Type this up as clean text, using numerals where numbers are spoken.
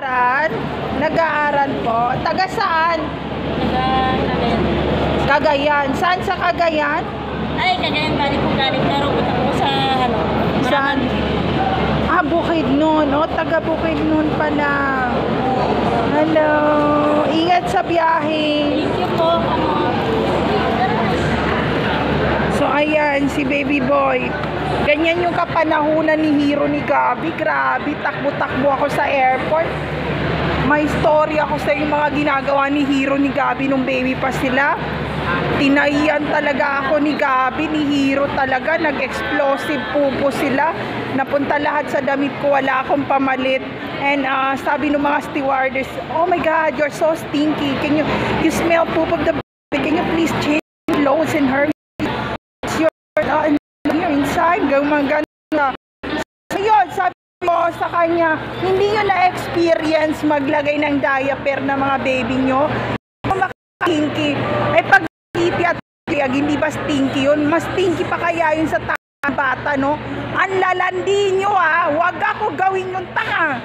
nag-aaral? Nag-aaral po. Taga saan? Cagayan. Cagayan. Saan sa Cagayan? Ay, Cagayan galing po pero punta po sa ano. Saan? Ah, Bukidnon. O, taga Bukidnon pala. Hello. Ingat sa biyahe. Thank you po. So, ayan, si baby boy. Ganyan yung kapanahunan ni Hero ni Gabi. Grabe, takbo-takbo ako sa airport. May story ako sa yung mga ginagawa ni Hero ni Gabi nung baby pa sila. Tinaiyan talaga ako ni Gabi, ni Hero talaga. Nag-explosive pupo sila. Napunta lahat sa damit ko, wala akong pamalit. And sabi ng mga stewardess, oh my God, you're so stinky. Can you smell poop of the baby? Can you please change clothes in her? You're inside, gumagana. So yun, sabi ko sa kanya, hindi nyo na-experience maglagay ng diaper ng mga baby nyo. Stinky. Eh pag stinky at hindi ba stinky yun? Mas stinky pa kaya yun sa bata, no? Ang lalandi nyo, wag ako gawin yung tanga.